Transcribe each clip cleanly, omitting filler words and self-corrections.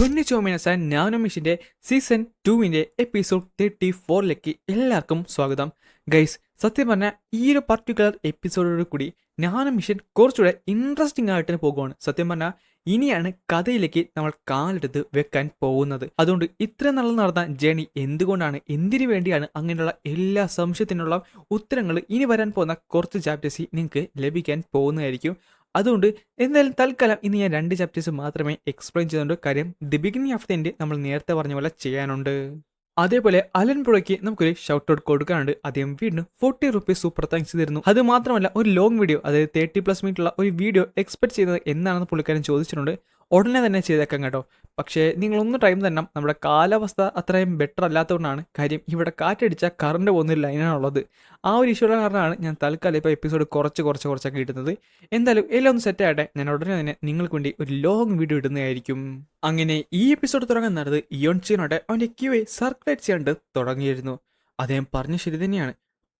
കൊന്നിച്ചോമിനസാൻ നാനോമിഷിന്റെ season 2 episode 34ലേക്ക് എല്ലാവർക്കും സ്വാഗതം. Guys, സത്യം പറഞ്ഞാൽ ഈ ഒരു പർട്ടിക്കുലർ എപ്പിസോഡോട് കൂടി നാനോമിഷൻ കുറച്ചുകൂടെ ഇൻട്രസ്റ്റിംഗ് ആയിട്ട് പോകുകയാണ്. സത്യം പറഞ്ഞാൽ ഇനിയാണ് കഥയിലേക്ക് നമ്മൾ കാലെടുത്ത് വെക്കാൻ പോകുന്നത്. അതുകൊണ്ട് ഇത്ര നാൾ നടന്ന ജേണി എന്തുകൊണ്ടാണ്, എന്തിനു വേണ്ടിയാണ്, അങ്ങനെയുള്ള എല്ലാ സംശയത്തിനുള്ള ഉത്തരങ്ങൾ ഇനി വരാൻ പോകുന്ന കുറച്ച് ചാപ്റ്റേഴ്സ് നിങ്ങൾക്ക് ലഭിക്കാൻ പോകുന്നതായിരിക്കും. അതുകൊണ്ട് എന്തായാലും തൽക്കാലം ഇന്ന് ഞാൻ 2 ചാപ്റ്റേഴ്സ് മാത്രമേ എക്സ്പ്ലെയിൻ ചെയ്യുന്നുണ്ട്. കാര്യം the beginning of the end നമ്മൾ നേരത്തെ പറഞ്ഞ പോലെ ചെയ്യാനുണ്ട്. അതേപോലെ അലൻ പുഴയ്ക്ക് നമുക്കൊരു ഷൗട്ട് ഔട്ട് കൊടുക്കാനുണ്ട്. അദ്ദേഹം വീണ്ടും 40 റുപ്പീസ് സൂപ്പർ താങ്ക്സ് തരുന്നു. അത് മാത്രമല്ല ഒരു ലോങ് വീഡിയോ, അതായത് 30+ മിനിറ്റുള്ള ഒരു വീഡിയോ എക്സ്പെക്ട് ചെയ്യുന്നത് എന്നാണെന്ന് പുള്ളിക്കാരൻ ചോദിച്ചിട്ടുണ്ട്. ഉടനെ തന്നെ ചെയ്തേക്കാം കേട്ടോ. പക്ഷേ നിങ്ങളൊന്ന് ടൈം തന്നെ, നമ്മുടെ കാലാവസ്ഥ അത്രയും ബെറ്റർ അല്ലാത്തതുകൊണ്ടാണ്. കാര്യം ഇവിടെ കാറ്റടിച്ചാൽ കറണ്ട് പോകുന്ന ഒരു ലൈനാണുള്ളത്. ആ ഒരു ഇഷ്യൂടെ കാരണമാണ് ഞാൻ തൽക്കാലം ഇപ്പോൾ എപ്പിസോഡ് കുറച്ചൊക്കെ ഇടുന്നത്. എന്തായാലും എല്ലാം ഒന്ന് സെറ്റ് ആകട്ടെ. ഞാൻ ഉടനെ തന്നെ നിങ്ങൾക്ക് വേണ്ടി ഒരു ലോങ് വീഡിയോ ഇടുന്നതായിരിക്കും. അങ്ങനെ ഈ എപ്പിസോഡ് തുടങ്ങാൻ നടന്നത് ഇയോൺ ചീനോടെ അവൻ്റെ ക്യൂയെ സർക്കുലേറ്റ് ചെയ്യാണ്ട് തുടങ്ങിയിരുന്നു. അദ്ദേഹം പറഞ്ഞ ശരി തന്നെയാണ്.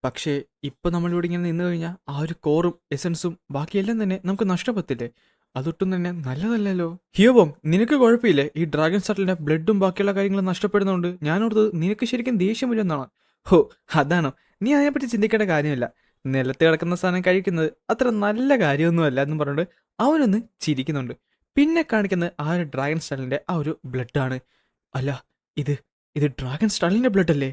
പക്ഷേ ഇപ്പോൾ നമ്മളിവിടെ ഇങ്ങനെ നിന്ന് കഴിഞ്ഞാൽ ആ ഒരു കോറും എസൻസും ബാക്കിയെല്ലാം തന്നെ നമുക്ക് നഷ്ടപ്പെട്ടില്ലേ? അതൊട്ടും തന്നെ നല്ലതല്ലല്ലോ. ഹിയോബോങ്, നിനക്ക് കുഴപ്പമില്ലേ? ഈ ഡ്രാഗൺ ഷട്ടിലിന്റെ ബ്ലഡും ബാക്കിയുള്ള കാര്യങ്ങളും നഷ്ടപ്പെടുന്നുണ്ട്. ഞാനോർത്തത് നിനക്ക് ശരിക്കും ദേഷ്യം വരുമെന്നാണ്. ഹോ, അതാണോ? നീ അതിനെപ്പറ്റി ചിന്തിക്കേണ്ട കാര്യമില്ല. നിലത്ത് കിടക്കുന്ന സാധനം കഴിക്കുന്നത് അത്ര നല്ല കാര്യമൊന്നുമല്ല എന്ന് പറഞ്ഞിട്ട് അവനൊന്ന് ചിരിക്കുന്നുണ്ട്. പിന്നെ കാണിക്കുന്നത് ആ ഒരു ഡ്രാഗൺ സ്റ്റളിന്റെ ആ ഒരു ബ്ലഡാണ്. അല്ല, ഇത് ഇത് ഡ്രാഗൺ സ്റ്റളിന്റെ ബ്ലഡ് അല്ലേ?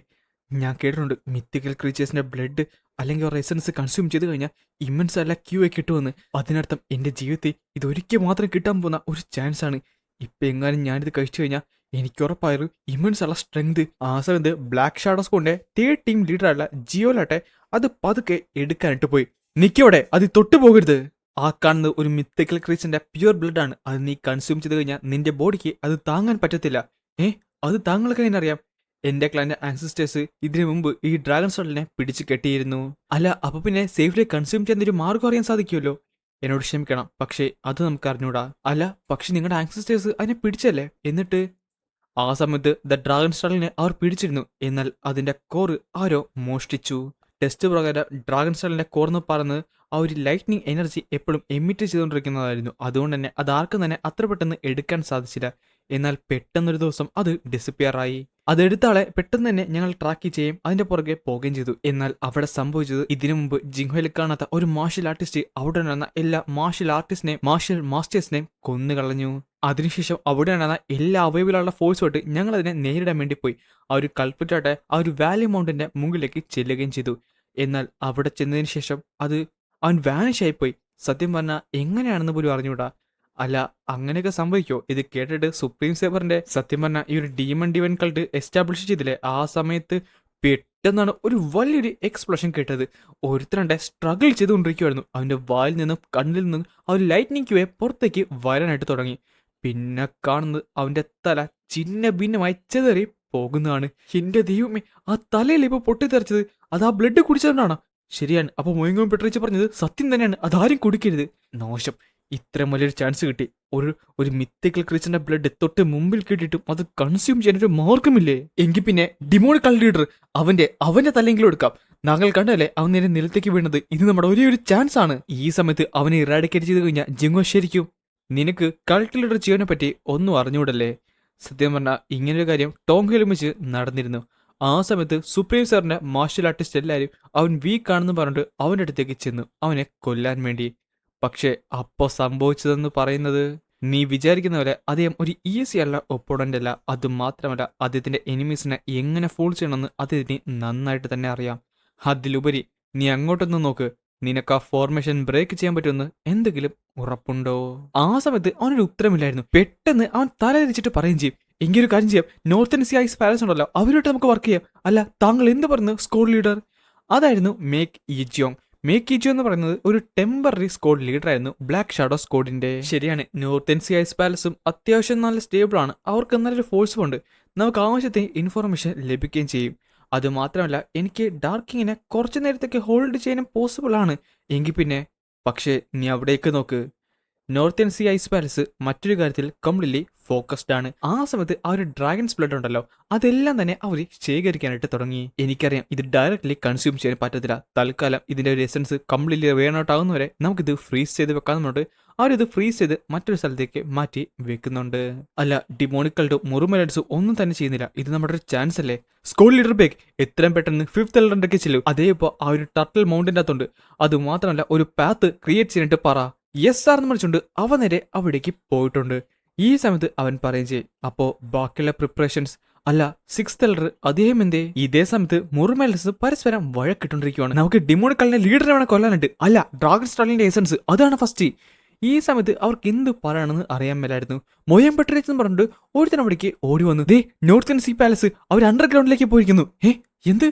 ഞാൻ കേട്ടിട്ടുണ്ട് മിത്തിക്കൽ ക്രീച്ചേഴ്സിന്റെ ബ്ലഡ് അല്ലെങ്കിൽ ഒരു എസൻസ് കൺസ്യൂം ചെയ്ത് കഴിഞ്ഞാൽ ഇമ്മൻസ് അല്ല ക്യൂ കിട്ടുമെന്ന്. അതിനർത്ഥം എൻ്റെ ജീവിതത്തിൽ ഇതൊരിക്കൽ മാത്രം കിട്ടാൻ പോകുന്ന ഒരു ചാൻസ് ആണ്. ഇപ്പം എങ്ങാനും ഞാനിത് കഴിച്ചു കഴിഞ്ഞാൽ എനിക്ക് ഉറപ്പായൊരു ഇമ്മൻസ് ഉള്ള സ്ട്രെങ്ത്. ആ സമയത്ത് ബ്ലാക്ക് ഷാഡോസ് കൊണ്ട് 3rd ടീം ലീഡറായുള്ള ജിയോലാട്ടെ അത് പതുക്കെ എടുക്കാനിട്ട് പോയി. നിക്കോടെ, അത് തൊട്ടു പോകരുത്. ആ കാണുന്നത് ഒരു മിത്തിക്കൽ ക്രീച്ചറിന്റെ പ്യുവർ ബ്ലഡ് ആണ്. അത് നീ കൺസ്യൂം ചെയ്ത് കഴിഞ്ഞാൽ നിന്റെ ബോഡിക്ക് അത് താങ്ങാൻ പറ്റത്തില്ല. അത് താങ്കൾക്ക് എങ്ങനെ അറിയാം? എന്റെ ക്ലാന്റെ ആൻസിസ്റ്റേഴ്സ് ഇതിനു മുമ്പ് ഈ ഡ്രാഗൺ സ്റ്റളിനെ പിടിച്ചു കെട്ടിയിരുന്നു. അല്ല, അപ്പൊ പിന്നെ സേഫ്ലി കൺസ്യൂം ചെയ്യുന്ന ഒരു മാർഗം അറിയാൻ സാധിക്കുമല്ലോ. എന്നോട് ക്ഷമിക്കണം, പക്ഷേ അത് നമുക്ക് അറിഞ്ഞൂടാ. അല്ല, പക്ഷെ നിങ്ങളുടെ ആൻസിസ്റ്റേഴ്സ് അതിനെ പിടിച്ചല്ലേ? എന്നിട്ട് ആ സമയത്ത് ദ ഡ്രാഗൺ സ്റ്റളിനെ അവർ പിടിച്ചിരുന്നു. എന്നാൽ അതിന്റെ കോറ് ആരോ മോഷ്ടിച്ചു. ടെസ്റ്റ് പ്രകാരം ഡ്രാഗൺ സ്റ്റളിന്റെ കോർന്ന് പറയുന്നത് ആ ഒരു ലൈറ്റ്നിങ് എനർജി എപ്പോഴും എമിറ്റ് ചെയ്തുകൊണ്ടിരിക്കുന്നതായിരുന്നു. അതുകൊണ്ട് തന്നെ അത് ആർക്കും തന്നെ അത്ര പെട്ടെന്ന് എടുക്കാൻ സാധിച്ചില്ല. എന്നാൽ പെട്ടെന്നൊരു ദിവസം അത് ഡിസപ്പിയർ ആയി. അതെടുത്ത ആളെ പെട്ടെന്ന് തന്നെ ഞങ്ങൾ ട്രാക്ക് ചെയ്യും അതിന്റെ പുറകെ പോവുകയും ചെയ്തു. എന്നാൽ അവിടെ സംഭവിച്ചത്, ഇതിനു മുമ്പ് ജിങ്ഹോയിൽ കാണാത്ത ഒരു മാർഷ്യൽ ആർട്ടിസ്റ്റ് അവിടെ നടന്ന എല്ലാ മാർഷ്യൽ മാസ്റ്റേഴ്സിനെയും കൊന്നുകളഞ്ഞു. അതിനുശേഷം അവിടെ നടന്ന എല്ലാ അവൈലബിളുള്ള ഫോഴ്സുമായിട്ട് ഞങ്ങൾ അതിനെ നേരിടാൻ വേണ്ടി പോയി. ആ ഒരു കൾപ്പിറ്റാട്ടെ ആ ഒരു വാലി മൗണ്ടിന്റെ മുകളിലേക്ക് ചെല്ലുകയും ചെയ്തു. എന്നാൽ അവിടെ ചെന്നതിന് ശേഷം അവൻ വാനിഷ് ആയിപ്പോയി. സത്യം പറഞ്ഞാൽ എങ്ങനെയാണെന്ന് പോലും അറിഞ്ഞൂടാ. അല്ല, അങ്ങനെയൊക്കെ സംഭവിക്കോ? ഇത് കേട്ടിട്ട് സുപ്രീം സേവറിന്റെ സത്യം പറഞ്ഞാൽ ഈ ഒരു ഡീമൺ ഡിവൻ കൾട്ട് എസ്റ്റാബ്ലിഷ് ചെയ്തില്ലേ, ആ സമയത്ത് പെട്ടെന്നാണ് ഒരു വലിയൊരു എക്സ്പ്ലോഷൻ കേട്ടത്. ഒരുത്തരണ്ടെ സ്ട്രഗിൾ ചെയ്തുകൊണ്ടിരിക്കുവായിരുന്നു. അവന്റെ വായിൽ നിന്നും കണ്ണിൽ നിന്നും ആ ഒരു ലൈറ്റ്നിങ് ക്യൂയെ പുറത്തേക്ക് വരാനായിട്ട് തുടങ്ങി. പിന്നെ കാണുന്നത് അവന്റെ തല ചിന്ന ഭിന്നമായി ചെതറി പോകുന്നതാണ്. എന്റെ ദൈവമേ, ആ തലയിൽ ഇപ്പൊ പൊട്ടിത്തെറിച്ചത് അത് ആ ബ്ലഡ് കുടിച്ചതുകൊണ്ടാണ്. ശരിയാണ്, അപ്പൊ മോയിങ്ങോം പെട്രിച്ച് പറഞ്ഞത് സത്യം തന്നെയാണ്. അതാരും കുടിക്കരുത്. നാശം, ഇത്ര വലിയൊരു ചാൻസ് കിട്ടി. ഒരു മിത്തിക്കൽ ക്രീച്ചറിന്റെ ബ്ലഡ് തൊട്ട് മുമ്പിൽ കിട്ടിയിട്ടും അത് കൺസ്യൂം ചെയ്യാനൊരു മാർഗമില്ലേ? എങ്കിൽ പിന്നെ ഡിമോണിക്കൽ ലീഡർ അവന്റെ തല്ലെങ്കിലും എടുക്കാം. ഞങ്ങൾ കണ്ടല്ലേ അവൻ നേരെ നിലത്തേക്ക് വീണത്. ഇത് നമ്മുടെ ഒരേ ഒരു ചാൻസ് ആണ്. ഈ സമയത്ത് അവനെ ഇറാഡിക്കേറ്റ് ചെയ്ത് കഴിഞ്ഞാൽ ജിങ്ങോ ശരിക്കും നിനക്ക് കൾട്ട് ലീഡർ ചെയ്യാനെ പറ്റി ഒന്നും അറിഞ്ഞൂടല്ലേ? സത്യം പറഞ്ഞാൽ ഇങ്ങനൊരു കാര്യം ടോങ്ഹയിലും വെച്ച് നടന്നിരുന്നു. ആ സമയത്ത് സുപ്രീം സാറിന്റെ മാർഷ്യൽ ആർട്ടിസ്റ്റ് എല്ലാവരും അവൻ വീക്ക് ആണെന്ന് പറഞ്ഞിട്ട് അവന്റെ അടുത്തേക്ക് ചെന്നു അവനെ കൊല്ലാൻ വേണ്ടി. പക്ഷെ അപ്പോ സംഭവിച്ചതെന്ന് പറയുന്നത്, നീ വിചാരിക്കുന്ന പോലെ അദ്ദേഹം ഒരു ഈസി അല്ല ഒപ്പോണന്റ് അല്ല. അതുമാത്രമല്ല, അദ്ദേഹത്തിന്റെ എനിമീസിനെ എങ്ങനെ ഫോൾ ചെയ്യണമെന്ന് അദ്ദേഹത്തിന് നന്നായിട്ട് തന്നെ അറിയാം. അതിലുപരി നീ അങ്ങോട്ടൊന്ന് നോക്ക്, നിനക്ക് ആ ഫോർമേഷൻ ബ്രേക്ക് ചെയ്യാൻ പറ്റുമെന്ന് എന്തെങ്കിലും ഉറപ്പുണ്ടോ? ആ സമയത്ത് അവനൊരു ഉത്തരമില്ലായിരുന്നു. പെട്ടെന്ന് അവൻ തല തിരിച്ചിട്ട് പറയുകയും ചെയ്യും, എങ്കിൽ ഒരു കാര്യം ചെയ്യാം, നോർത്തേൺ സി ഐസ് പാലസ് ഉണ്ടല്ലോ, അവരോട്ട് നമുക്ക് വർക്ക് ചെയ്യാം. അല്ല, താങ്കൾ എന്ത് പറഞ്ഞു സ്ക്വാഡ് ലീഡർ? അതായിരുന്നു മേക്ക് ഈജിയോങ്. മേക്ക് ഈജിയോ എന്ന് പറയുന്നത് ഒരു ടെമ്പററി സ്ക്വാഡ് ലീഡർ ആയിരുന്നു ബ്ലാക്ക് ഷാഡോ സ്ക്വാഡിന്റെ. ശരിയാണ്, നോർത്തേൺ സി ഐസ് പാലസും അത്യാവശ്യം നല്ല സ്റ്റേബിൾ ആണ്. അവർക്ക് നല്ലൊരു ഫോഴ്സും ഉണ്ട്. നമുക്ക് ആവശ്യത്തിന് ഇൻഫോർമേഷൻ ലഭിക്കുകയും ചെയ്യും. അതുമാത്രമല്ല, എനിക്ക് ഡാർക്കിങ്ങിനെ കുറച്ചു നേരത്തേക്ക് ഹോൾഡ് ചെയ്യാനും പോസിബിൾ ആണ്. എങ്കിൽ പിന്നെ, പക്ഷേ നീ അവിടേക്ക് നോക്ക്, നോർത്തേൺ സീ ഐസ് പാലസ് മറ്റൊരു കാര്യത്തിൽ കംപ്ലീറ്റ്ലി ഫോക്കസ്ഡ് ആണ്. ആ സമയത്ത് ആ ഒരു ഡ്രാഗൺസ് ബ്ലഡ് ഉണ്ടല്ലോ, അതെല്ലാം തന്നെ അവർ ശേഖരിക്കാനായിട്ട് തുടങ്ങി. എനിക്കറിയാം ഇത് ഡയറക്റ്റ്ലി കൺസ്യൂം ചെയ്യാൻ പറ്റത്തില്ല. തൽക്കാലം ഇതിന്റെ ഒരു എസൻസ് കംപ്ലീറ്റ്ലി വേൺ ഔട്ട് ആകുന്നവരെ നമുക്കിത് ഫ്രീസ് ചെയ്ത് വെക്കാമെന്നുണ്ട്. അവരിത് ഫ്രീസ് ചെയ്ത് മറ്റൊരു സ്ഥലത്തേക്ക് മാറ്റി വെക്കുന്നുണ്ട്. അല്ല, ഡിമോണിക്കൽഡും മുറുമലൻസും ഒന്നും തന്നെ ചെയ്യുന്നില്ല. ഇത് നമ്മുടെ ഒരു ചാൻസ് അല്ലേ? സ്കൂൾ ലീഡർ ബേക്ക് എത്രയും പെട്ടെന്ന് 5th എലറിലേക്ക് ചെല്ലും. അതേപ്പോ ആ ഒരു ടർട്ടിൽ മൗണ്ടിന്റെ അകത്തുണ്ട്. അത് മാത്രമല്ല ഒരു പാത്ത് ക്രിയേറ്റ് ചെയ്യാനായിട്ട് പറ. യെസ് സാർ എന്ന് വിളിച്ചുകൊണ്ട് അവ നേരെ അവിടേക്ക് പോയിട്ടുണ്ട്. ഈ സമയത്ത് അവൻ പറയും ചെയ്യും, അപ്പോ ബാക്കിയുള്ള പ്രിപ്പറേഷൻസ് അല്ല 6th എലർ അദ്ദേഹം എന്തേ? ഇതേ സമയത്ത് മുറുമലൻസ് പരസ്പരം വഴക്കിട്ടോണ്ടിരിക്കുവാണ്. നമുക്ക് ഡിമോണിക്കലിനെ ലീഡറെ വേണം കൊല്ലാനുണ്ട്. അല്ല, ഡ്രാഗൺ സ്റ്റാളിന്റെ എസൻസ് അതാണ് ഫസ്റ്റ്. ഈ സമയത്ത് അവർക്ക് എന്ത് പറയണമെന്ന് അറിയാൻ മേലായിരുന്നു. മൊയം പെട്രേറ്റ് എന്ന് പറഞ്ഞിട്ട് ഒരുത്തരം അവിടേക്ക് ഓടി വന്നു. ദേ നോർത്തേൺ സീ പാലസ് അവർ അണ്ടർഗ്രൗണ്ടിലേക്ക് പോയിരിക്കുന്നു. എന്ത്?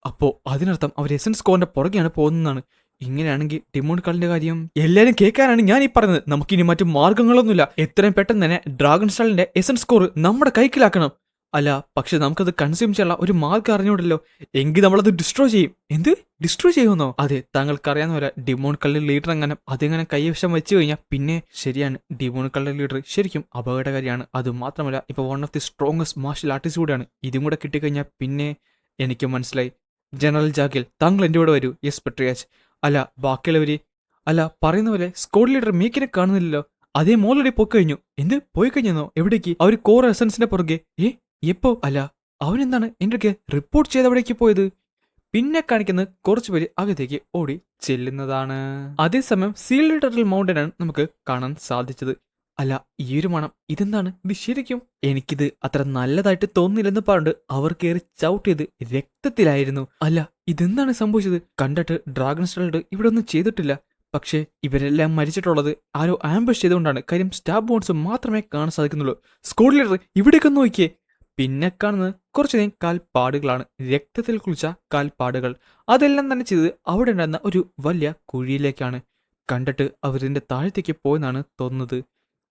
അപ്പോ അതിനർത്ഥം അവർ എസൻസ് സ്കോറിന്റെ പുറകെയാണ് പോകുന്നതാണ്. ഇങ്ങനെയാണെങ്കിൽ ഡിമോണിക്കലിന്റെ കാര്യം എല്ലാരും കേൾക്കാനാണ് ഞാൻ ഈ പറഞ്ഞത്. നമുക്കിനി മറ്റു മാർഗങ്ങളൊന്നുമില്ല. എത്രയും പെട്ടെന്ന് തന്നെ ഡ്രാഗൺ സ്റ്റാളിന്റെ എസൻസ് സ്കോർ നമ്മുടെ കൈക്കലാക്കണം. അല്ല, പക്ഷെ നമുക്കത് കൺസ്യൂം ചെയ്യാനുള്ള ഒരു മാർഗം അറിഞ്ഞൂടല്ലോ. എങ്കിൽ നമ്മളത് ഡിസ്ട്രോയ് ചെയ്യും. എന്ത് ഡിസ്ട്രോയ് ചെയ്യുമെന്നോ? അതെ, താങ്കൾക്കറിയാവുന്ന പോലെ ഡിമോണിക്കലിന്റെ ലീഡർ എങ്ങനെ അതെങ്ങനെ കൈവശം വെച്ച് കഴിഞ്ഞാൽ പിന്നെ ശരിയാണ്. ഡിമോണിക്കലിന്റെ ലീഡർ ശരിക്കും അപകടകാരിയാണ്. അത് മാത്രമല്ല ഇപ്പൊ one of the strongest martial artist കൂടെയാണ്. ഇതും കൂടെ കിട്ടിക്കഴിഞ്ഞാൽ പിന്നെ എനിക്ക് മനസ്സിലായി. ജനറൽ ജാഗിൽ താങ്കൾ എൻ്റെ കൂടെ വരൂ. യെസ് പെട്രിയാച്ച്. അല്ല, ബാക്കിയുള്ളവര് അല്ല പറയുന്ന പോലെ സ്ക്വാഡ് ലീഡർ മീക്കിനെ കാണുന്നില്ലല്ലോ. അതേ മോളടി പോയി കഴിഞ്ഞു. എന്ത് പോയി കഴിഞ്ഞോ? എവിടേക്ക്? അവർ കോർ എസൻസിന്റെ പുറകെ. എപ്പോ? അല്ല, അവനെന്താണ് എൻ്റെ റിപ്പോർട്ട് ചെയ്ത് അവിടേക്ക് പോയത്? പിന്നെ കാണിക്കുന്ന കുറച്ചു പേര് അകത്തേക്ക് ഓടി ചെല്ലുന്നതാണ്. അതേസമയം സീൽഡ് ടർട്ടിൽ മൗണ്ടനാണ് നമുക്ക് കാണാൻ സാധിച്ചത്. അല്ല, ഈ ഒരു മണം ഇതെന്താണ്? ഇത് ശരിക്കും എനിക്കിത് അത്ര നല്ലതായിട്ട് തോന്നില്ലെന്ന് പറഞ്ഞിട്ട് അവർ കയറി ചവിട്ടിയത് രക്തത്തിലായിരുന്നു. അല്ല, ഇതെന്താണ് സംഭവിച്ചത്? കണ്ടിട്ട് ഡ്രാഗൺ സ്റ്റാൾഡ് ഇവിടെ ഒന്നും ചെയ്തിട്ടില്ല. പക്ഷേ ഇവരെല്ലാം മരിച്ചിട്ടുള്ളത് ആരോ ആംബുഷ് ചെയ്തുകൊണ്ടാണ്. കാര്യം സ്റ്റാബ് ബോൺസ് മാത്രമേ കാണാൻ സാധിക്കുന്നുള്ളൂ. സ്ക്വാഡ് ലീഡർ ഇവിടേക്ക് നോക്കിയേ. പിന്നെ കാണുന്നത് കുറച്ചധികം കാൽപ്പാടുകളാണ്. രക്തത്തിൽ കുളിച്ച കാൽപ്പാടുകൾ. അതെല്ലാം തന്നെ ചെയ്ത് അവിടെ ഉണ്ടായിരുന്ന ഒരു വലിയ കുഴിയിലേക്കാണ്. കണ്ടിട്ട് അവരിന്റെ താഴത്തേക്ക് പോയെന്നാണ് തോന്നുന്നത്.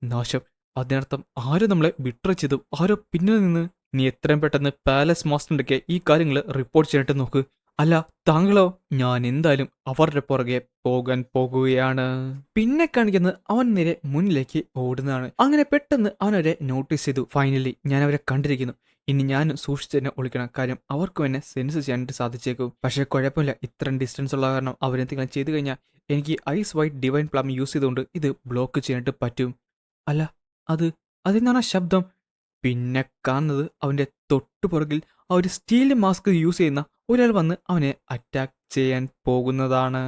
നാശം. അതിനർത്ഥം ആരോ നമ്മളെ ബിട്രേ ചെയ്തു. ആരോ പിന്നിൽ നിന്ന്. നീ എത്രയും പെട്ടെന്ന് പാലസ് മാസ്റ്ററിന്റെ ഈ കാര്യങ്ങൾ റിപ്പോർട്ട് ചെയ്യാനായിട്ട് നോക്ക്. അല്ല, താങ്കളോ? ഞാൻ എന്തായാലും അവരുടെ പുറകെ പോകാൻ പോകുകയാണ്. പിന്നെ കാണിക്കുന്നത് അവൻ നേരെ മുന്നിലേക്ക് ഓടുന്നതാണ്. അങ്ങനെ പെട്ടെന്ന് അവനവരെ നോട്ടീസ് ചെയ്തു. ഫൈനലി ഞാൻ അവരെ കണ്ടിരിക്കുന്നു. ഇനി ഞാൻ സൂക്ഷിച്ച് തന്നെ ഒളിക്കണം. കാര്യം അവർക്കും എന്നെ സെൻസ് ചെയ്യാനായിട്ട് സാധിച്ചേക്കും. പക്ഷെ കുഴപ്പമില്ല, ഇത്രയും ഡിസ്റ്റൻസ് ഉള്ള കാരണം അവരെന്തെങ്കിലും ചെയ്തു കഴിഞ്ഞാൽ എനിക്ക് ice white divine plum use ചെയ്തുകൊണ്ട് ഇത് ബ്ലോക്ക് ചെയ്യാനായിട്ട് പറ്റും. അല്ല, അതെന്താണ് ആ ശബ്ദം? പിന്നെ കാണുന്നത് അവന്റെ തൊട്ടുപുറകിൽ ആ ഒരു സ്റ്റീൽ മാസ്ക് യൂസ് ചെയ്യുന്ന ഒരാൾ വന്ന് അവനെ അറ്റാക്ക് ചെയ്യാൻ പോകുന്നതാണ്.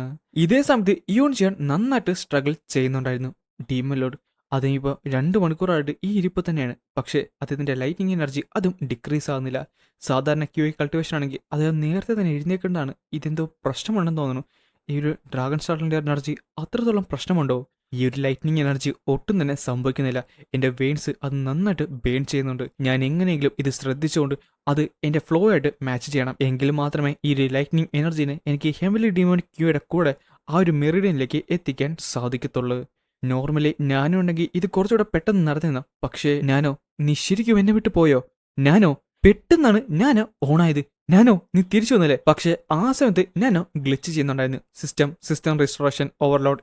ഇതേ സമയത്ത് ഇയോൺ ചെയ്യാൻ നന്നായിട്ട് സ്ട്രഗിൾ ചെയ്യുന്നുണ്ടായിരുന്നു ഡീമൻ ലോർഡ്. അതിനിപ്പോൾ 2 മണിക്കൂറായിട്ട് ഈ ഇരിപ്പ് തന്നെയാണ്. പക്ഷേ അദ്ദേഹത്തിന്റെ ലൈറ്റിംഗ് എനർജി അതും ഡിക്രീസ് ആകുന്നില്ല. സാധാരണ ക്യൂ കൾട്ടിവേഷൻ ആണെങ്കിൽ അദ്ദേഹം നേരത്തെ തന്നെ എഴുന്നേക്കേണ്ടതാണ്. ഇതെന്തോ പ്രശ്നമുണ്ടെന്ന് തോന്നുന്നു. ഈ ഒരു ഡ്രാഗൺ സ്റ്റാർട്ടിന്റെ എനർജി അത്രത്തോളം പ്രശ്നമുണ്ടോ? ഈ ഒരു ലൈറ്റ്നിങ് എനർജി ഒട്ടും തന്നെ സംഭവിക്കുന്നില്ല. എൻ്റെ വെയിൻസ് അത് നന്നായിട്ട് ബേൺ ചെയ്യുന്നുണ്ട്. ഞാൻ എങ്ങനെയെങ്കിലും ഇത് ശ്രദ്ധിച്ചുകൊണ്ട് അത് എൻ്റെ ഫ്ലോ ആയിട്ട് മാച്ച് ചെയ്യണം. എങ്കിൽ മാത്രമേ ഈ ഒരു ലൈറ്റ്നിങ് എനർജീനെ എനിക്ക് ഹെവൻലി ഡീമോണിക് ക്യൂയുടെ കൂടെ ആ ഒരു മെറിഡിയനിലേക്ക് എത്തിക്കാൻ സാധിക്കത്തുള്ളൂ. നോർമലി ഞാനും ഉണ്ടെങ്കിൽ ഇത് കുറച്ചുകൂടെ പെട്ടെന്ന് നടത്തുന്ന. പക്ഷേ ഞാനോ? നീ ശരിക്കും എന്നെ വിട്ടു പോയോ? ഞാനോ? പെട്ടെന്നാണ് ഞാനോ ഓണായത്. ഞാനോ നീ തിരിച്ചു വന്നല്ലേ? പക്ഷെ ആ സമയത്ത് ഞാനോ ഗ്ലിച്ച് ചെയ്യുന്നുണ്ടായിരുന്നു. System restoration, overload,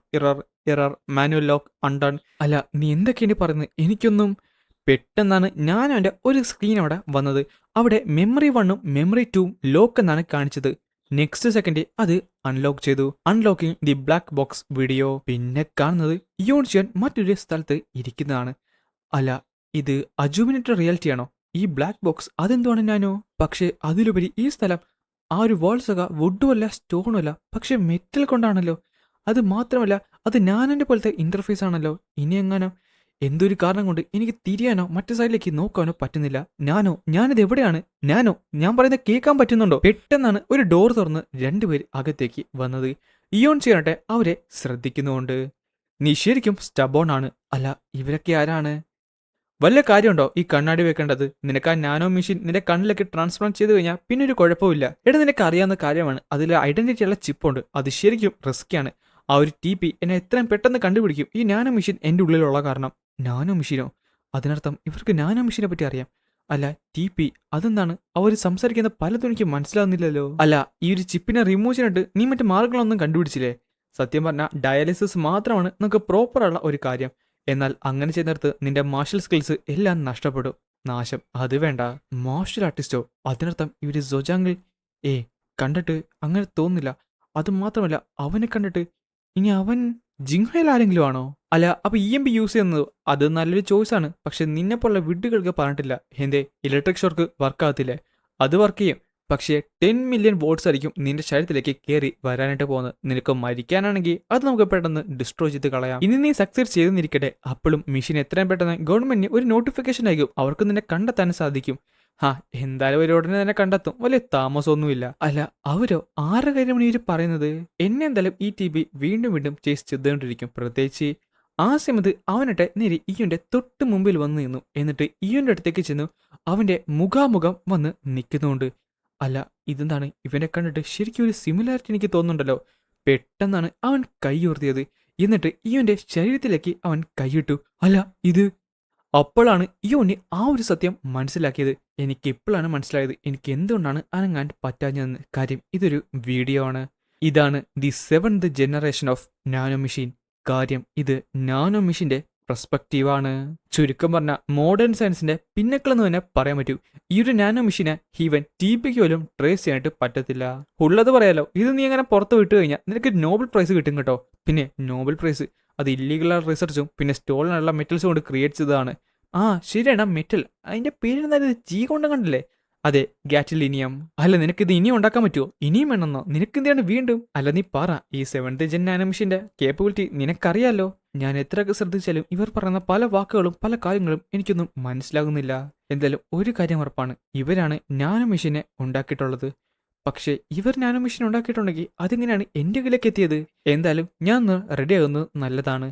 error, manual lock, undone. അല്ല, നീ എന്തൊക്കെയാണ് പറയുന്നത്? എനിക്കൊന്നും. പെട്ടെന്നാണ് ഞാൻ അവൻ്റെ ഒരു സ്ക്രീൻ അവിടെ വന്നത്. അവിടെ മെമ്മറി 1ഉം മെമ്മറി 2ഉം ലോക്ക് എന്നാണ് കാണിച്ചത്. നെക്സ്റ്റ് സെക്കൻഡ് അത് അൺലോക്ക് ചെയ്തു. Unlocking the black box video. പിന്നെ കാണുന്നത് ഇയോൺ ജിയാൻ മറ്റൊരു സ്ഥലത്ത് ഇരിക്കുന്നതാണ്. അല്ല, ഇത് അജുമിനേറ്റഡ് റിയാലിറ്റി ആണോ? ഈ ബ്ലാക്ക് ബോക്സ് അതെന്താണ് ഞാനോ? പക്ഷേ അതിലുപരി ഈ സ്ഥലം ആ ഒരു വാൾസക വുഡും അല്ല സ്റ്റോണും അല്ല, പക്ഷെ മെറ്റൽ കൊണ്ടാണല്ലോ. അത് മാത്രമല്ല അത് ഞാനെൻ്റെ പോലത്തെ ഇന്റർഫേസ് ആണല്ലോ. ഇനി എങ്ങാനോ എന്തൊരു കാരണം കൊണ്ട് എനിക്ക് തിരിയാനോ മറ്റു സൈഡിലേക്ക് നോക്കാനോ പറ്റുന്നില്ല. ഞാനിത് എവിടെയാണ്? ഞാൻ പറയുന്നത് കേൾക്കാൻ പറ്റുന്നുണ്ടോ? പെട്ടെന്നാണ് ഒരു ഡോർ തുറന്ന് 2 പേര് അകത്തേക്ക് വന്നത്. ഇയോൺ ചെയ്യട്ടെ അവരെ ശ്രദ്ധിക്കുന്നുണ്ട്. നീ ശരിക്കും സ്റ്റബോൺ ആണ്. അല്ല, ഇവരൊക്കെ ആരാണ്? വല്ല കാര്യമുണ്ടോ ഈ കണ്ണാടി വെക്കേണ്ടത്? നിനക്ക് ആ നാനോ മെഷീൻ നിന്റെ കണ്ണിലേക്ക് ട്രാൻസ്പ്ലാന്റ് ചെയ്ത് കഴിഞ്ഞാൽ പിന്നെ ഒരു കുഴപ്പമില്ല. നിനക്ക് അറിയാവുന്ന കാര്യമാണ്. അതിൽ ഐഡന്റിറ്റി ഉള്ള ചിപ്പുണ്ട്. അത് ശരിക്കും റിസ്ക്കിയാണ്. ആ ഒരു TP എന്നെ എത്രയും പെട്ടെന്ന് കണ്ടുപിടിക്കും. ഈ നാനോ മെഷീൻ എൻ്റെ ഉള്ളിലുള്ള കാരണം. നാനോ മെഷീനോ? അതിനർത്ഥം ഇവർക്ക് നാനോ മെഷീനെ പറ്റി അറിയാം. അല്ല, TP അതെന്താണ്? അവർ സംസാരിക്കുന്ന പലതും എനിക്ക് മനസ്സിലാവുന്നില്ലല്ലോ. അല്ല, ഈ ഒരു ചിപ്പിനെ റിമൂവ് ചെയ്യാനായിട്ട് നീ മറ്റു മാർഗങ്ങളൊന്നും കണ്ടുപിടിച്ചില്ലേ? സത്യം പറഞ്ഞാൽ ഡയാലിസിസ് മാത്രമാണ് നമുക്ക് പ്രോപ്പറുള്ള ഒരു കാര്യം. എന്നാൽ അങ്ങനെ ചെയ്യുന്നിടത്ത് നിന്റെ മാർഷൽ സ്കിൽസ് എല്ലാം നഷ്ടപ്പെടും. നാശം. അത് വേണ്ട. മാർഷൽ ആർട്ടിസ്റ്റോ? അതിനർത്ഥം ഇവര് സൊജാങ്ങിൽ കണ്ടിട്ട് അങ്ങനെ തോന്നുന്നില്ല. അത് മാത്രമല്ല, അവനെ കണ്ടിട്ട് ഇനി അവൻ ജിങ്ഹയിൽ ആരെങ്കിലും ആണോ? അല്ല, അപ്പൊ EMP യൂസ് ചെയ്യുന്നത് അത് നല്ലൊരു ചോയ്സ് ആണ്. പക്ഷെ നിന്നെ പോലുള്ള വിഡ്ഢികൾക്ക് പറഞ്ഞിട്ടില്ല എന്തേ ഇലക്ട്രിക് ഷോർക്ക് വർക്ക് ആകത്തില്ലേ? അത് വർക്ക് ചെയ്യും. പക്ഷേ 10 മില്യൺ വോട്ട്സ് ആയിരിക്കും നിന്റെ ശരീരത്തിലേക്ക് കയറി വരാനായിട്ട് പോകുന്നത്. നിനക്ക് മരിക്കാനാണെങ്കിൽ അത് നമുക്ക് പെട്ടെന്ന് ഡിസ്ട്രോയ് ചെയ്ത് കളയാം. ഇനി നീ സക്സീഡ് ചെയ്തെന്നിരിക്കട്ടെ, അപ്പോഴും മെഷീൻ എത്രയും പെട്ടെന്ന് ഗവൺമെന്റിന് ഒരു നോട്ടിഫിക്കേഷൻ അയക്കും. അവർക്ക് നിന്നെ കണ്ടെത്താൻ സാധിക്കും. എന്തായാലും ഒരു ഉടനെ തന്നെ കണ്ടെത്തും. വലിയ താമസമൊന്നുമില്ല. അല്ല, അവരോ? ആറ് കാര്യമാണ് ഇവര് പറയുന്നത്? എന്നെ എന്തായാലും ഈ TB വീണ്ടും വീണ്ടും ചേസ് ചെയ്തുകൊണ്ടിരിക്കും. പ്രത്യേകിച്ച് ആ സമയത്ത് അവനട്ടെ നേരെ ഇയുന്റെ തൊട്ട് മുമ്പിൽ വന്ന് നിന്നു. എന്നിട്ട് ഇയുന്റെ അടുത്തേക്ക് ചെന്നു അവന്റെ മുഖാമുഖം വന്ന് നിൽക്കുന്നുണ്ട്. അല്ല, ഇതെന്താണ്? ഇവനെ കണ്ടിട്ട് ശരിക്കും ഒരു സിമിലാരിറ്റി എനിക്ക് തോന്നുന്നുണ്ടല്ലോ. പെട്ടെന്നാണ് അവൻ കൈ ഉയർത്തിയത്. എന്നിട്ട് ഇവന്റെ ശരീരത്തിലേക്ക് അവൻ കൈയിട്ടു. അല്ല, ഇത് അപ്പോഴാണ് ഇയോന് ആ ഒരു സത്യം മനസ്സിലാക്കിയത്. എനിക്ക് ഇപ്പോഴാണ് മനസ്സിലായത് എനിക്ക് എന്തുകൊണ്ടാണ് അനങ്ങാൻ പറ്റാഞ്ഞതെന്ന്. കാര്യം ഇതൊരു വീഡിയോ ആണ്. ഇതാണ് the 7th generation of nano machine. കാര്യം ഇത് നാനോ മെഷീന്റെ പെർസ്പെക്റ്റീവാണ്. ചുരുക്കം പറഞ്ഞ മോഡേൺ സയൻസിന്റെ പിന്നക്കൾ എന്ന് തന്നെ പറയാൻ പറ്റൂ. ഈ ഒരു നാനോ മെഷീനെ ഈവൻ TBക്ക് പോലും ട്രേസ് ചെയ്യാനായിട്ട് പറ്റത്തില്ല. ഉള്ളത് പറയാലോ, ഇത് നീ അങ്ങനെ പുറത്ത് വിട്ടു കഴിഞ്ഞാൽ നിനക്ക് നോബൽ പ്രൈസ് കിട്ടും കേട്ടോ. പിന്നെ നോബൽ പ്രൈസ് അത് ഇല്ലീഗൽ റിസർച്ചും പിന്നെ സ്റ്റോളിനുള്ള മെറ്റൽസും കൊണ്ട് ക്രിയേറ്റ് ചെയ്തതാണ്. ശരിയാണ്, മെറ്റൽ. അതിന്റെ പേര് ജി കൊണ്ട് കണ്ടില്ലേ? അതെ, ഗാറ്റിലിനിയം. അല്ല, നിനക്കിത് ഇനിയും ഉണ്ടാക്കാൻ പറ്റുമോ? ഇനിയും വേണമെന്നോ? നിനക്കെന്തിനാണ് വീണ്ടും? അല്ല, നീ പറ. ഈ 7th ജെൻ നാനോമെഷീന്റെ കേപ്പബിലിറ്റി നിനക്കറിയാലോ. ഞാൻ എത്രയൊക്കെ ശ്രദ്ധിച്ചാലും ഇവർ പറയുന്ന പല വാക്കുകളും പല കാര്യങ്ങളും എനിക്കൊന്നും മനസ്സിലാകുന്നില്ല. എന്തായാലും ഒരു കാര്യം ഉറപ്പാണ്, ഇവരാണ് നാനോ മെഷീനെ ഉണ്ടാക്കിയിട്ടുള്ളത്. പക്ഷേ ഇവർ നാനോ മെഷീൻ ഉണ്ടാക്കിയിട്ടുണ്ടെങ്കിൽ അതെങ്ങനെയാണ് എന്റെ കയ്യിലേക്ക് എത്തിയത്? എന്തായാലും ഞാൻ ഒന്ന് റെഡി ആകുന്നത് നല്ലതാണ്.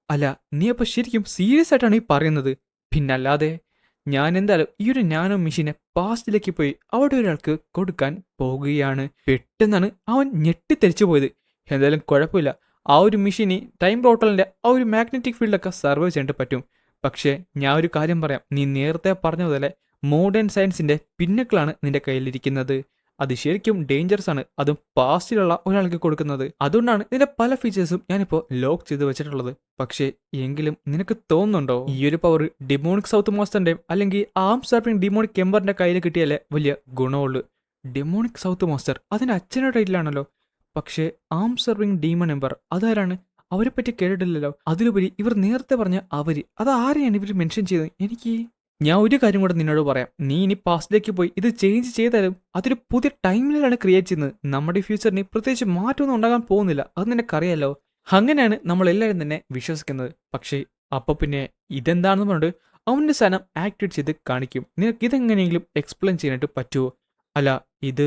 അല്ല, നീ അപ്പൊ ശരിക്കും സീരിയസ് ആയിട്ടാണ് ഈ പറയുന്നത്? പിന്നല്ലാതെ. ഞാൻ എന്തായാലും ഈ ഒരു നാനോ മെഷീനെ പാസ്റ്റിലേക്ക് പോയി അവിടെ ഒരാൾക്ക് കൊടുക്കാൻ പോകുകയാണ്. പെട്ടെന്നാണ് അവൻ ഞെട്ടിത്തെറിച്ചു പോയത്. എന്തായാലും കുഴപ്പമില്ല, ആ ഒരു മെഷീന് ടൈം പോർട്ടലിന്റെ ആ ഒരു മാഗ്നറ്റിക് ഫീൽഡൊക്കെ സർവൈവ് ചെയ്യാനായിട്ട് പറ്റും. പക്ഷേ ഞാൻ ഒരു കാര്യം പറയാം, നീ നേരത്തെ പറഞ്ഞതുപോലെ മോഡേൺ സയൻസിന്റെ പിന്നക്കളാണ് നിന്റെ കയ്യിലിരിക്കുന്നത്. അത് ശരിക്കും ഡേഞ്ചറസ് ആണ്, അതും പാസ്റ്റിലുള്ള ഒരാൾക്ക് കൊടുക്കുന്നത്. അതുകൊണ്ടാണ് ഇതിന്റെ പല ഫീച്ചേഴ്സും ഞാനിപ്പോൾ ലോക്ക് ചെയ്ത് വെച്ചിട്ടുള്ളത്. പക്ഷേ എങ്കിലും നിനക്ക് തോന്നുന്നുണ്ടോ ഈ ഒരു പവർ ഡിമോണിക് സൗത്ത് മാസ്റ്ററിന്റെയും അല്ലെങ്കിൽ ആം സർപ്പിംഗ് ഡിമോണിക് എംബറിന്റെ കയ്യിൽ കിട്ടിയാലേ വലിയ ഗുണമുള്ളൂ? ഡിമോണിക് സൗത്ത് മാസ്റ്റർ അതിന്റെ അച്ഛൻ്റെ ടൈറ്റിലാണല്ലോ. പക്ഷേ ആം സർവിംഗ് ഡീമൺ എംബർ അതാരാണ്? അവരെ പറ്റി കേട്ടിട്ടില്ലല്ലോ. അതിലുപരി ഇവർ നേരത്തെ പറഞ്ഞ അത് ആരെയാണ് ഇവർ മെൻഷൻ ചെയ്തത്? ഞാൻ ഒരു കാര്യം കൂടെ നിന്നോട് പറയാം. നീ ഇനി പാസ്റ്റിലേക്ക് പോയി ഇത് ചേഞ്ച് ചെയ്താലും അതൊരു പുതിയ ടൈമിലാണ് ക്രിയേറ്റ് ചെയ്യുന്നത്. നമ്മുടെ ഫ്യൂച്ചറിന് പ്രത്യേകിച്ച് മാറ്റമൊന്നും ഉണ്ടാകാൻ പോകുന്നില്ല. അത് നിനക്കറിയാലോ. അങ്ങനെയാണ് നമ്മൾ എല്ലാവരും തന്നെ വിശ്വസിക്കുന്നത്. പക്ഷേ അപ്പൊ പിന്നെ ഇതെന്താണെന്ന് പറഞ്ഞിട്ട് അവന്റെ സാധനം ആക്ടിവേറ്റ് ചെയ്ത് കാണിക്കും. നിനക്ക് ഇതെങ്ങനെയെങ്കിലും എക്സ്പ്ലെയിൻ ചെയ്യാനായിട്ട് പറ്റുമോ? അല്ല, ഇത്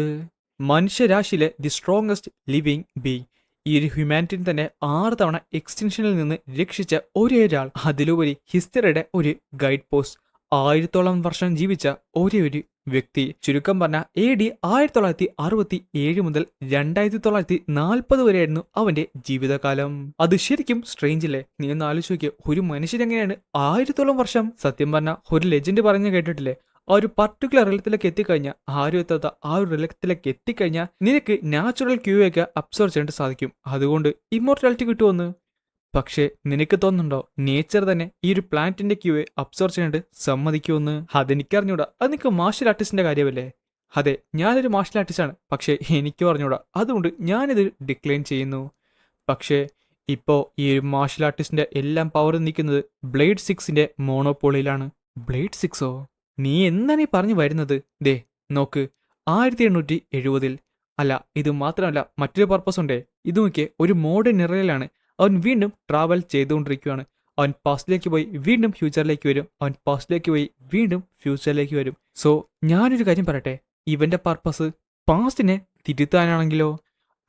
മനുഷ്യരാശിയിലെ ദി സ്ട്രോങ്ങസ്റ്റ് ലിവിങ് ബീങ്. ഈ ഒരു ഹ്യൂമാനിറ്റിനെ തന്നെ 6 തവണ എക്സ്റ്റൻഷനിൽ നിന്ന് രക്ഷിച്ച ഒരേ ഒരാൾ. അതിലുപരി ഹിസ്റ്ററിയുടെ ഒരു ഗൈഡ് പോസ്റ്റ്. 1000ഓളം വർഷം ജീവിച്ച ഒരേ ഒരു വ്യക്തി. ചുരുക്കം പറഞ്ഞ AD 1967 മുതൽ 2940 വരെയായിരുന്നു അവന്റെ ജീവിതകാലം. അത് ശരിക്കും സ്ട്രേഞ്ച് അല്ലേ? നീ ഒന്ന് ആലോചിച്ച് നോക്കിയ ഒരു മനുഷ്യരെങ്ങനെയാണ് 1000ഓളം വർഷം? സത്യം പറഞ്ഞ ഒരു ലെജൻഡ് പറഞ്ഞു കേട്ടിട്ടില്ലേ, ആ ഒരു പർട്ടിക്കുലർ റിലത്തിലേക്ക് എത്തിക്കഴിഞ്ഞാൽ, ആരും എത്താത്ത ആ ഒരു റിലത്തിലേക്ക് എത്തിക്കഴിഞ്ഞാൽ നിനക്ക് നാച്ചുറൽ ക്യൂ ഒക്കെ അബ്സോർവ് ചെയ്യാനായിട്ട് സാധിക്കും. അതുകൊണ്ട് ഇമ്മോർട്ടാലിറ്റി കിട്ടുമെന്ന്. പക്ഷേ നിനക്ക് തോന്നുന്നുണ്ടോ നേച്ചർ തന്നെ ഈ ഒരു പ്ലാനറ്റിന്റെ ക്യൂയെ അബ്സോർവ് ചെയ്യാനായിട്ട് സമ്മതിക്കുമെന്ന്? അതെനിക്കറിഞ്ഞൂടാ. അത് നിനക്ക് മാർഷൽ ആർട്ടിസ്റ്റിന്റെ കാര്യമല്ലേ? അതെ, ഞാനൊരു മാർഷൽ ആർട്ടിസ്റ്റാണ്. പക്ഷേ എനിക്ക് പറഞ്ഞൂടാ. അതുകൊണ്ട് ഞാനിത് ഡിക്ലൈൻ ചെയ്യുന്നു. പക്ഷേ ഇപ്പോൾ ഈ ഒരു മാർഷൽ ആർട്ടിസ്റ്റിന്റെ എല്ലാം പവർ നിൽക്കുന്നത് ബ്ലേഡ് 6ന്റെ മോണോപോളിയിലാണ്. ബ്ലേഡ് 6ഓ? നീ എന്താണ് ഈ പറഞ്ഞു വരുന്നത്? ദേ നോക്ക്, 1870. അല്ല, ഇത് മാത്രമല്ല, മറ്റൊരു പർപ്പസ് ഉണ്ടേ. ഇത് നോക്കിയേ, ഒരു മോഡേൺ ഇറയിലാണ് അവൻ വീണ്ടും ട്രാവൽ ചെയ്തുകൊണ്ടിരിക്കുകയാണ്. അവൻ പാസ്റ്റിലേക്ക് പോയി വീണ്ടും ഫ്യൂച്ചറിലേക്ക് വരും. അവൻ പാസ്റ്റിലേക്ക് പോയി വീണ്ടും ഫ്യൂച്ചറിലേക്ക് വരും. സോ ഞാനൊരു കാര്യം പറയട്ടെ, ഇവന്റെ പർപ്പസ് പാസ്റ്റിനെ തിരുത്താനാണെങ്കിലോ?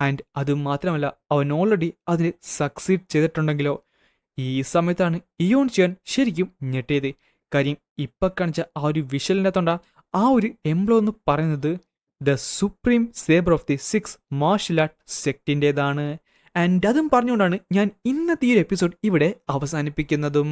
ആൻഡ് അത് മാത്രമല്ല, അവൻ ഓൾറെഡി അതിന് സക്സീഡ് ചെയ്തിട്ടുണ്ടെങ്കിലോ? ഈ സമയത്താണ് ഇയോൺ ചിയൻ ശരിക്കും ഞെട്ടിയത്. കാര്യം ഇപ്പൊ കാണിച്ച ആ ഒരു വിഷ്വലിൻ്റെ തൊണ്ട ആ ഒരു എംബ്ലോ എന്ന് പറയുന്നത് the supreme saber of the 6 martial art സെക്റ്റിൻ്റെതാണ്. ആൻഡ് അതും പറഞ്ഞുകൊണ്ടാണ് ഞാൻ ഇന്നത്തെ ഈ ഒരു എപ്പിസോഡ് ഇവിടെ അവസാനിപ്പിക്കുന്നതും.